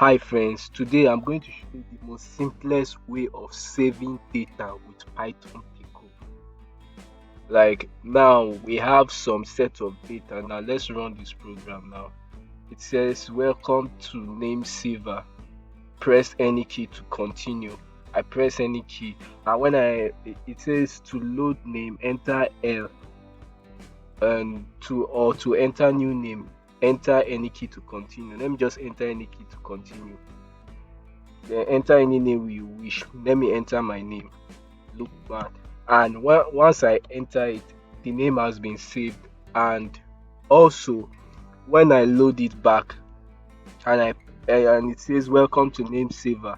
Hi friends, today I'm going to show you the most simplest way of saving data with Python Pickle. Like now we have some set of data. Now let's run this program now. It says welcome to name saver. Press any key to continue. I press any key and when it says to load name, enter L and to enter new name, enter any key to continue. Let me just enter any key to continue. Then enter any name you wish. Let me enter my name. Look back. And once I enter it, the name has been saved. And also, when I load it back and it says welcome to name saver,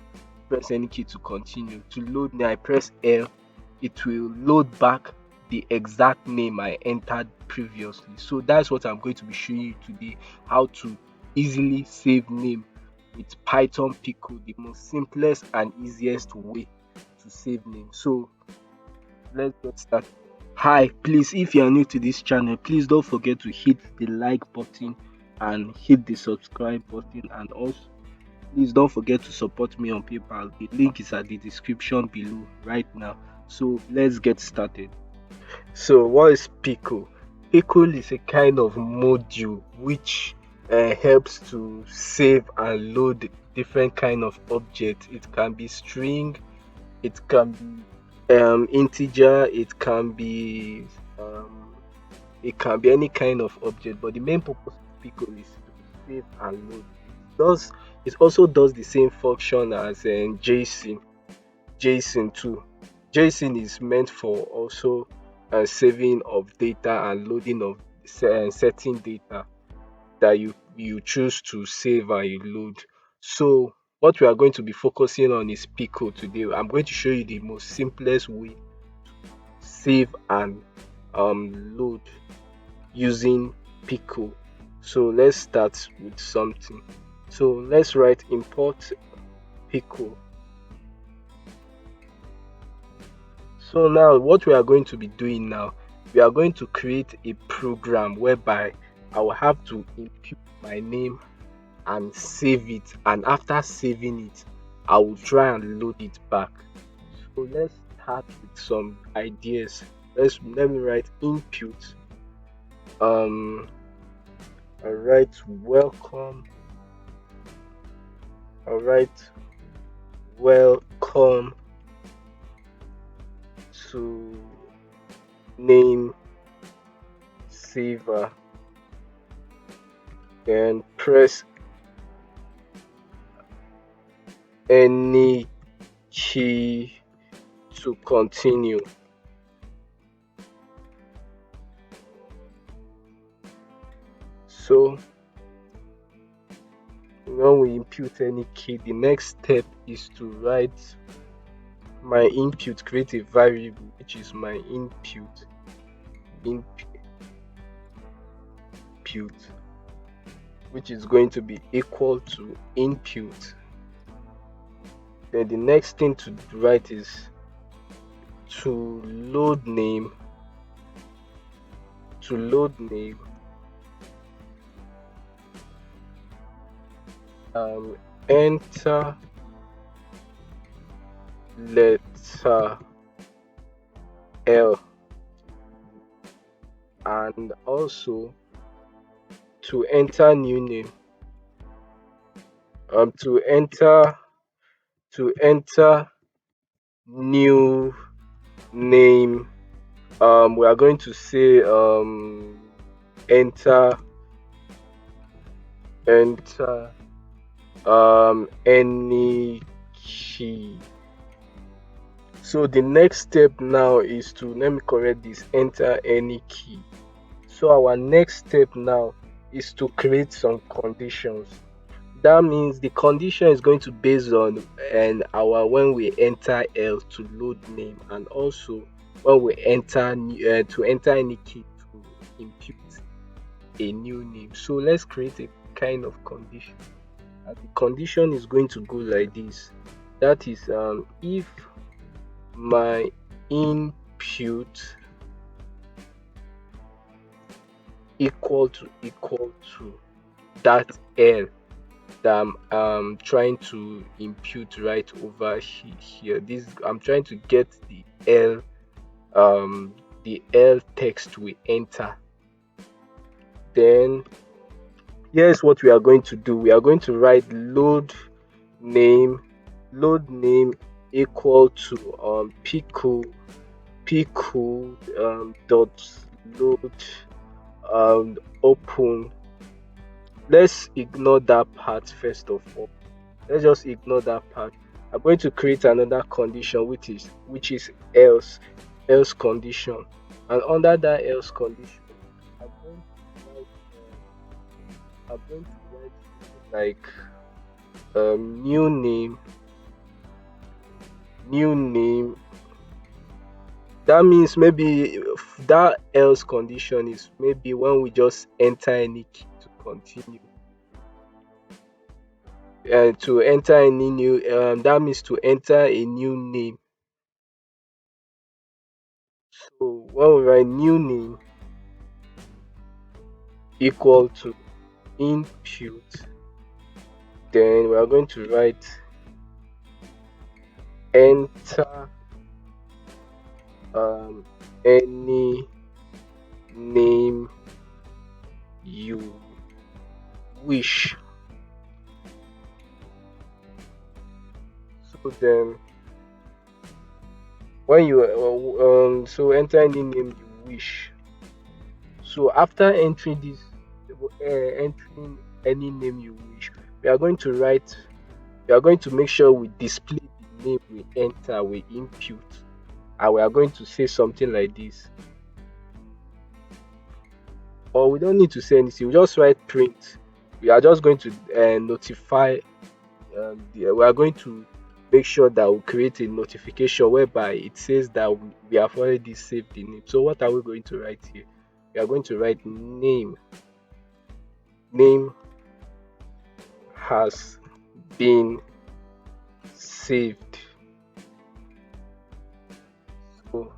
press any key to continue. To load name, I press L. It will load back the exact name I entered previously. So that's what I'm going to be showing you today, how to easily save name with Python Pickle, the most simplest and easiest way to save name. So let's get started. Hi, please, if you are new to this channel, please don't forget to hit the like button and hit the subscribe button, and also please don't forget to support me on PayPal. The link is at the description below right now. So let's get started. So what is Pickle? Pickle is a kind of module which helps to save and load different kind of objects. It can be string, it can be integer, it can be any kind of object. But the main purpose of Pickle is to save and load. It also does the same function as JSON. JSON too. JSON is meant for also saving of data and loading of certain data that you choose to save and you load. So what we are going to be focusing on is Pickle today. I'm going to show you the most simplest way to save and load using Pickle. So let's start with something. So let's write import Pickle. So now what we are going to be doing now, we are going to create a program whereby I will have to input my name and save it, and after saving it I will try and load it back. So let's start with some ideas. Let me write input. I write welcome. I write welcome to name saver, then press any key to continue. So when we input any key, the next step is to write my input, create a variable which is my input, which is going to be equal to input. Then the next thing to write is to load name, enter letter L, and also to enter new name, to enter new name, we are going to say enter any key. So the next step now is to, let me correct this, enter any key. So our next step now is to create some conditions. That means the condition is going to base on when we enter L to load name, and also when we enter to enter any key to input a new name. So let's create a kind of condition, and the condition is going to go like this. That is if my input equal to that L, that I'm trying to impute right over here. This I'm trying to get um the L text we enter. Then here's what we are going to do. We are going to write name load name equal to pickle dot load open. Let's ignore that part first of all. Let's just ignore that part. I'm going to create another condition which is else condition, and under that else condition i'm going to write I'm going to write like new name. That means maybe that else condition is maybe when we just enter any key to continue, to enter any new that means to enter a new name. So when we write new name equal to input, then we are going to write enter any name you wish. So then when you so enter any name you wish. So after entering this, entering any name you wish, we are going to write we are going to make sure we display the name we enter, we input, and we are going to say something like this. Or we don't need to say anything, we just write print. We are just going to notify, we are going to make sure that we create a notification whereby it says that we have already saved the name. So what are we going to write here? We are going to write name has been saved. So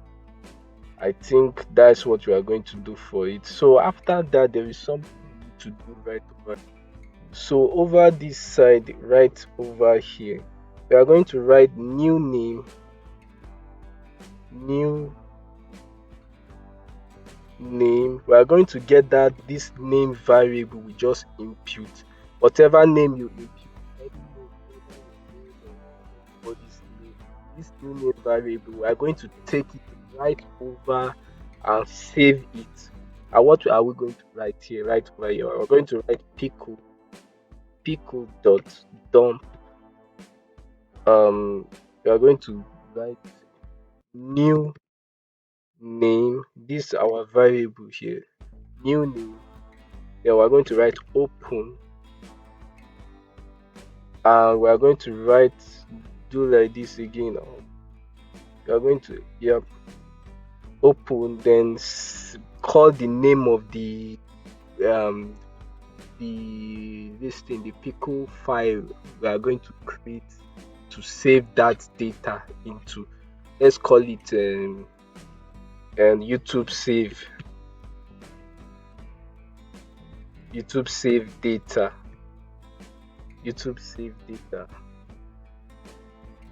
I think that's what we are going to do for it. So after that, there is something we need to do right over. So over this side, right over here, we are going to write new name. We are going to get that this name variable we just input. Whatever name you input, any name, whether this new name variable, we are going to take it right over and save it. And what are we going to write here? Right over here, we're going to write pickle dot dump. We are going to write new name. This is our variable here, new name. Then we're going to write open, and we are going to do like this again. We are going to open, then call the name of the the pickle file we are going to create to save that data into. Let's call it YouTube save data.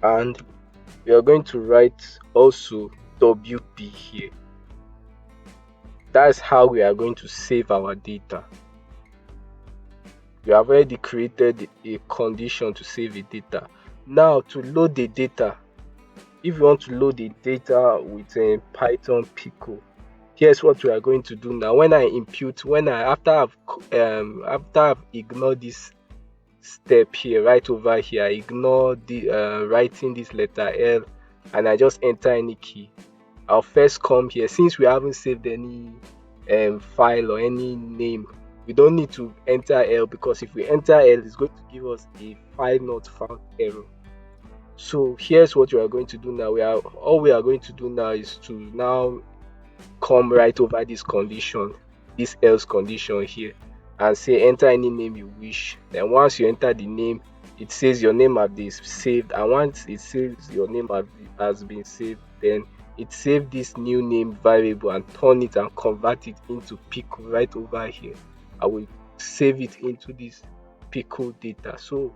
And we are going to write also WP here. That's how we are going to save our data. We have already created a condition to save the data. Now to load the data, if you want to load the data with a Python Pickle, here's what we are going to do now. When I input, after I've ignored this step here, right over here, I ignore the writing this letter L, and I just enter any key. I'll first come here. Since we haven't saved any file or any name, we don't need to enter L, because if we enter L, it's going to give us a file not found error. So here's what we are going to do now. All we are going to do now is to now come right over this condition, this else condition here, and say enter any name you wish. Then once you enter the name, it says your name has been saved, and once it says your name has been saved, then it saved this new name variable and turn it and convert it into pickle right over here. I will save it into this pickle data. So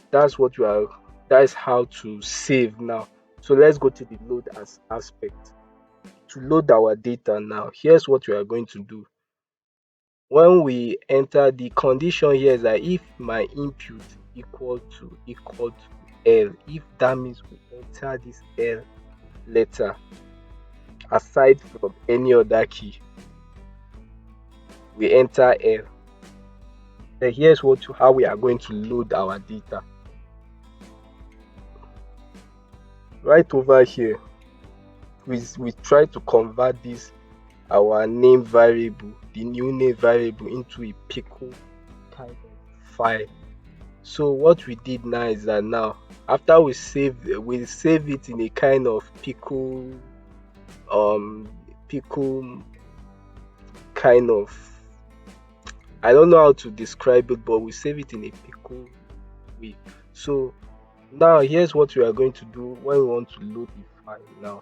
that's what you are that's how to save now. So let's go to the load as aspect. To load our data now, here's what we are going to do. When we enter, the condition here is that if my input equal to L, if that means we enter this L letter aside from any other key, we enter L. Then here's how we are going to load our data. Right over here, we try to convert this our name variable, the new name variable, into a pickle kind of file. So what we did now is that now after we save it in a kind of pickle kind of, I don't know how to describe it, but we save it in a pickle way. So now here's what we are going to do when we want to load the file. Now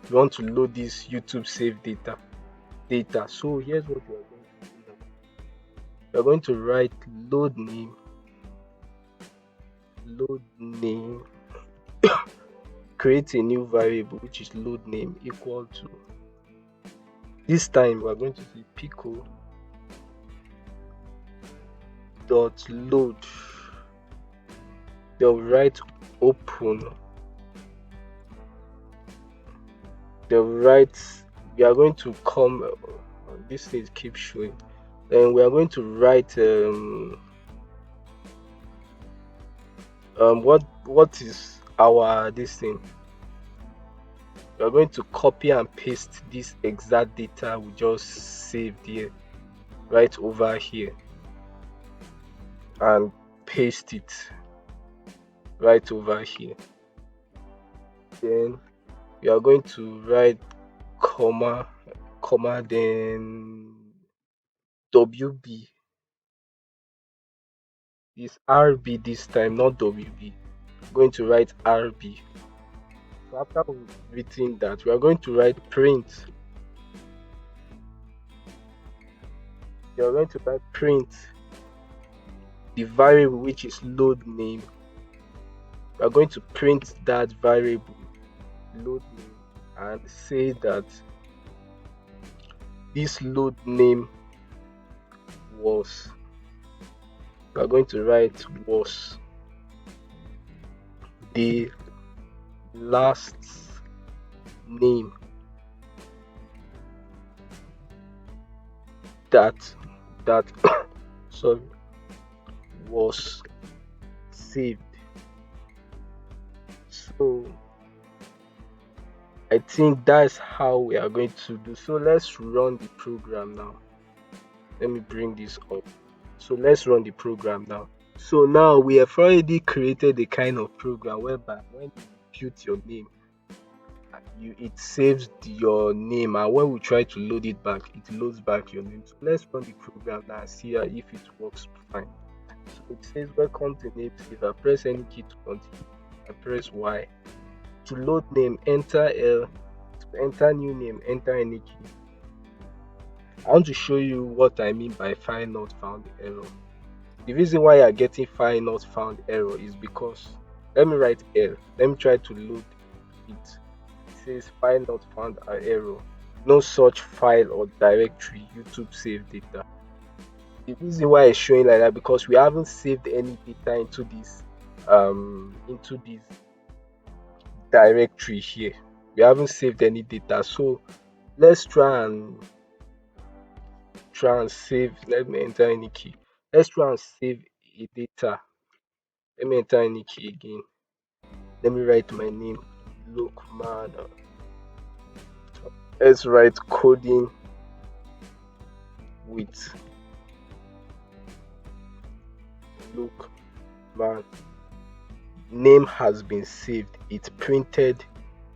we want to load this YouTube save data. So here's what we are going to do now. We are going to write load name create a new variable which is load name equal to, this time we are going to say pickle dot load, they'll write open, they'll write, we are going to come, this thing keeps showing, then we are going to write what is our this thing. We are going to copy and paste this exact data we just saved here right over here and paste it right over here. Then we are going to write comma then WB, is RB this time, not WB. I'm going to write RB. So after we've written that, we are going to write print. We are going to write print the variable which is load name. We are going to print that variable load name and say that this load name was, we are going to write was the last name that sorry, was saved. So I think that's how we are going to do. So let's run the program now. Let me bring this up. So let's run the program now. So now we have already created a kind of program whereby when you input your name, it saves your name, and when we try to load it back, it loads back your name. So let's run the program now and see if it works fine. So it says welcome to name saver. Press any key to continue. I press Y. To load name, enter L. To enter new name, enter any key. I want to show you what I mean by file not found error. The reason why you are getting file not found error is because, let me write L. Let me try to load it. It says file not found error. No such file or directory YouTube save data. The reason why it's showing like that because we haven't saved any data into this directory here. We haven't saved any data. So let's try and save. Let me enter any key. Let's try and save a data. Let me enter any key again. Let me write my name, Lookman. Let's write coding with Lookman. Name has been saved. It printed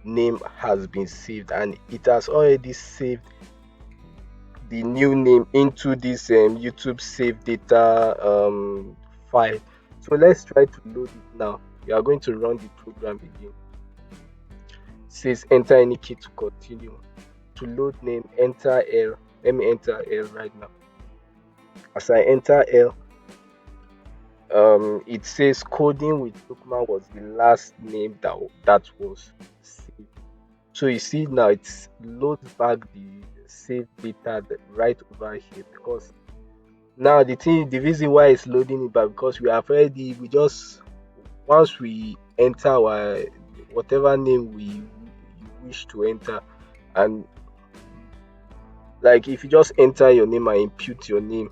name has been saved, and it has already saved the new name into this YouTube save data file. So let's try to load it now. We are going to run the program again. It says enter any key to continue. To load name, enter L. Let me enter L right now. As I enter L, it says coding with Lukman was the last name that was saved. So you see now it loads back the saved data right over here, because now the reason why it's loading it back, because we just, once we enter our whatever name you wish to enter, and like if you just enter your name and input your name,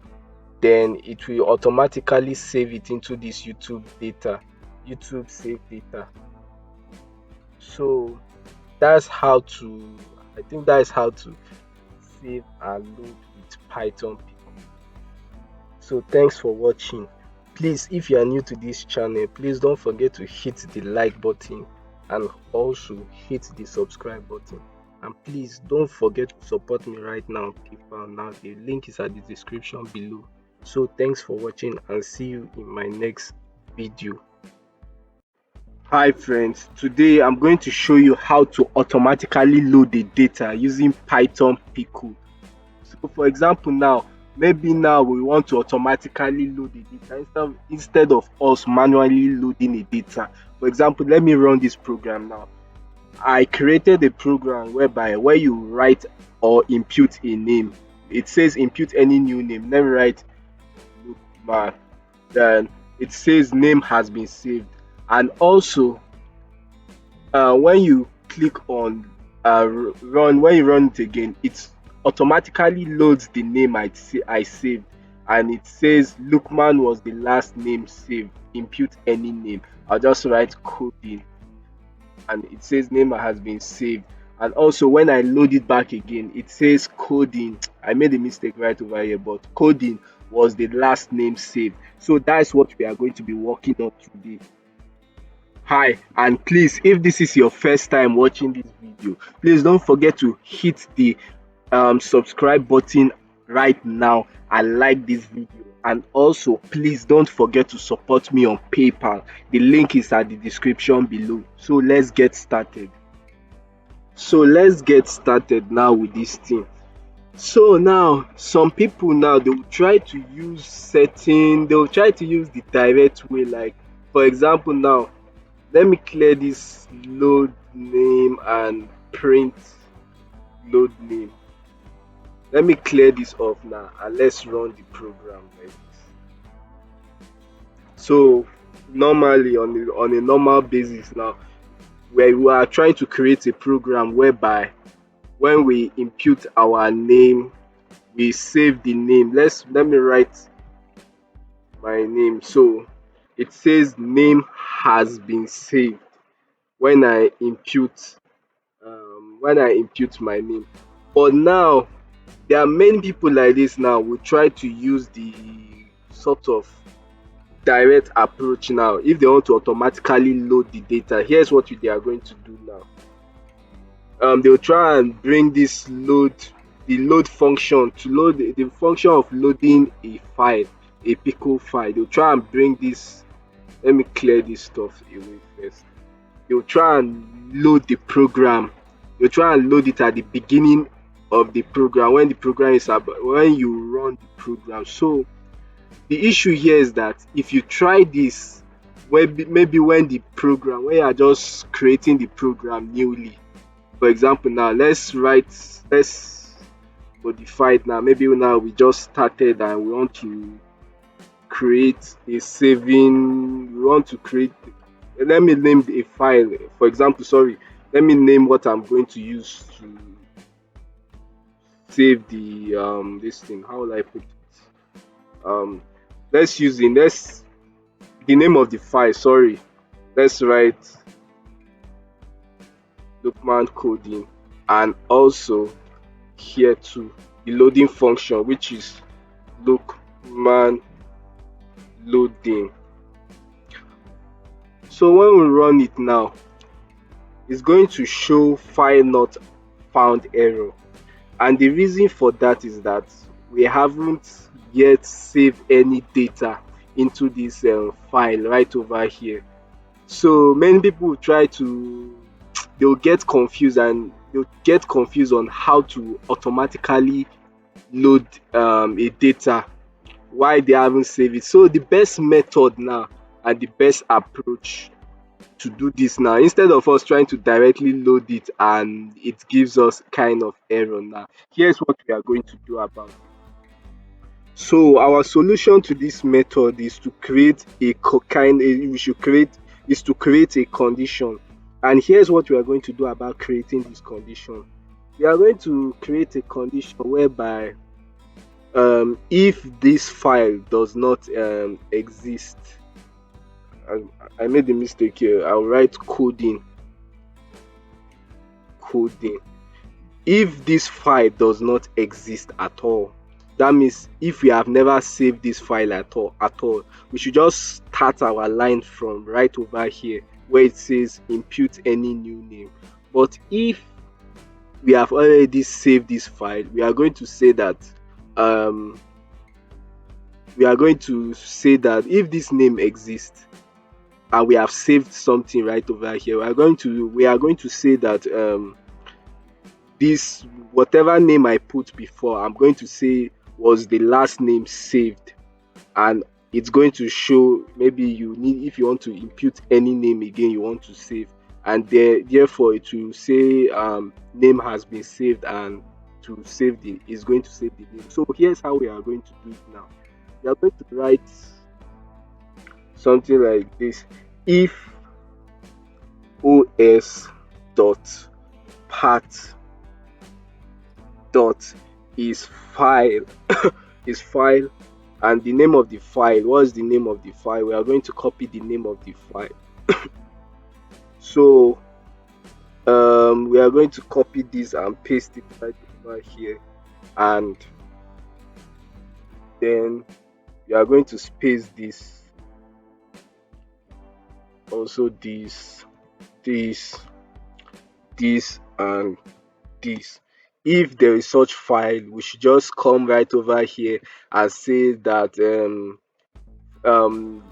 then it will automatically save it into this YouTube save data. So that's how to I think that is how to save and load with Python Pickle. So thanks for watching. Please, if you are new to this channel, please don't forget to hit the like button and also hit the subscribe button. And please don't forget to support me right now on PayPal. Now the link is at the description below. So thanks for watching and see you in my next video. Hi friends, today I'm going to show you how to automatically load the data using Python Pickle. So for example now, maybe now we want to automatically load the data instead of us manually loading the data. For example, let me run this program now. I created a program whereby where you write or input a name. It says input any new name. Let me write Lukman. Then it says name has been saved. And also when you click on run, when you run it again, it automatically loads the name I saved, and it says Lukman was the last name saved. Input any name. I'll just write coding, and it says name has been saved. And also when I load it back again, it says coding. I made a mistake right over here, but coding was the last name saved. So that's what we are going to be working on today. Hi, and please, if this is your first time watching this video, please don't forget to hit the subscribe button right now and like this video. And also, please don't forget to support me on PayPal. The link is at the description below. So let's get started. Now with this thing. So now some people now they will try to use the direct way, like for example now, let me clear this load name and print load name. Let me clear this off now and let's run the program like this. So normally on a normal basis now, where we are trying to create a program whereby when we input our name, we save the name. Let me write my name. So it says name has been saved when I input my name. But now there are many people like this now will try to use the sort of direct approach. Now if they want to automatically load the data, here's what they are going to do now. They'll try and bring this the load function to load the function of loading a file, a Pickle file. They'll try and bring this. Let me clear this stuff away first. They'll try and load the program. They'll try and load it at the beginning of the program when you run the program. So the issue here is that if you try this, maybe when you are just creating the program newly, for example now let's modify it now. Maybe now we just started and we want to create a saving. Let me name a file, for example, sorry, let me name what I'm going to use to save the this thing. How will I put it? Let's use the name of the file, sorry, let's write Lukman coding, and also here too the loading function, which is Lukman loading. So when we run it now, it's going to show file not found error, and the reason for that is that we haven't yet saved any data into this file right over here. So many people will they'll get confused on how to automatically load a data why they haven't saved it. So the best method now and the best approach to do this now, instead of us trying to directly load it and it gives us kind of error now, here's what we are going to do about it. So our solution to this method is to create a we should create is to create a condition. And here's what we are going to do about creating this condition. We are going to create a condition whereby if this file does not exist, I, I made a mistake here. I'll write coding. If this file does not exist at all, that means if we have never saved this file at all, we should just start our line from right over here where it says impute any new name. But if we have already saved this file, we are going to say that um if this name exists and we have saved something right over here, we are going to say that this whatever name I put before, I'm going to say was the last name saved, and it's going to show maybe you need if you want to impute any name again you want to save, and therefore it will say name has been saved, and to save the is going to save the name. So here's how we are going to do it now. We are going to write something like this: if os dot path dot is file is file, and the name of the file, what's the name of the file? We are going to copy the name of the file. So we are going to copy this and paste it right over here, and then we are going to space this, also this and this. If there is such file, we should just come right over here and say that um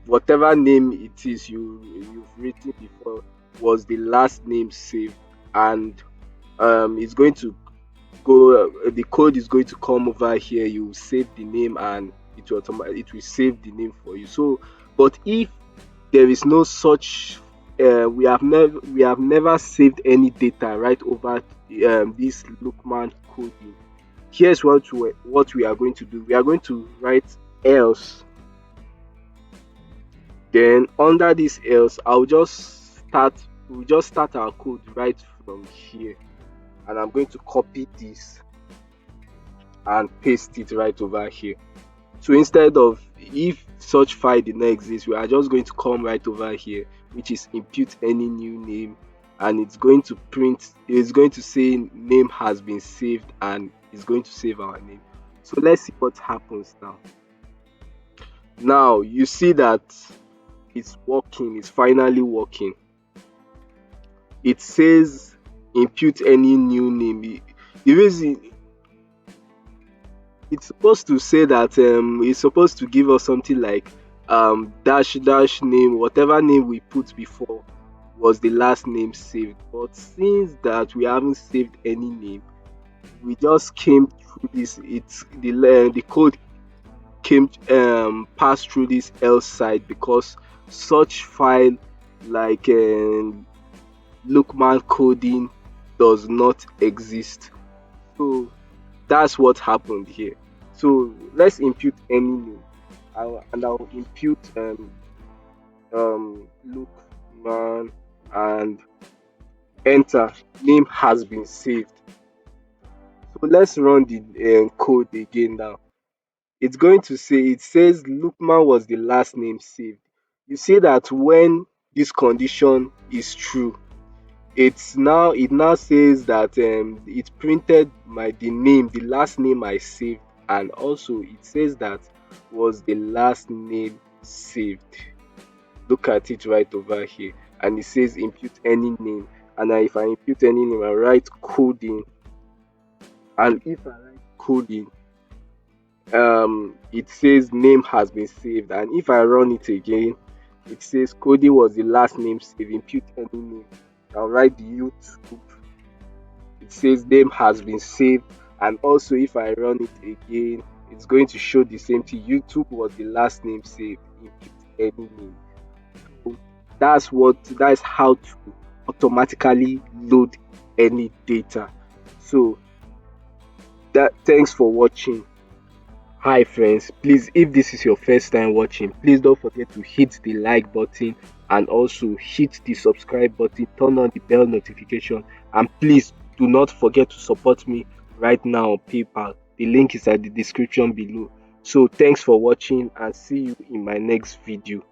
whatever name it is you've written before was the last name saved, and it's going to the code is going to come over here. You save the name and it will save the name for you. So but if there is no such we have never saved any data right over this Lookman coding, here's what we are going to do. We are going to write else. Then under this else, we'll just start our code right from here, and I'm going to copy this and paste it right over here. So instead of if such file did not exist, we are just going to come right over here, which is impute any new name, and it's going to say name has been saved, and it's going to save our name. So let's see what happens now. Now you see that it's working, it's finally working. It says impute any new name. The reason it's supposed to say that it's supposed to give us something like dash dash name, whatever name we put before was the last name saved. But since that we haven't saved any name, we just came through this. The code came passed through this else side because such file like Lookman coding does not exist. So that's what happened here. So let's impute any name. I'll impute Lookman and enter. Name has been saved. So let's run the code again now. It's going to say it says Lookman was the last name saved. You see that when this condition is true, it now says that it printed the last name I saved, and also it says that was the last name saved. Look at it right over here, and it says impute any name, and if I impute any name, I write coding, and if I write coding, it says name has been saved, and if I run it again, it says coding was the last name saved, impute any name. I'll write the YouTube. It says name has been saved, and also if I run it again, it's going to show the same thing. YouTube was the last name saved. If it's any name. So that's how to automatically load any data. So that thanks for watching. Hi friends, please, if this is your first time watching, please don't forget to hit the like button and also hit the subscribe button, turn on the bell notification, and please do not forget to support me right now on PayPal. The link is at the description below. So thanks for watching and see you in my next video.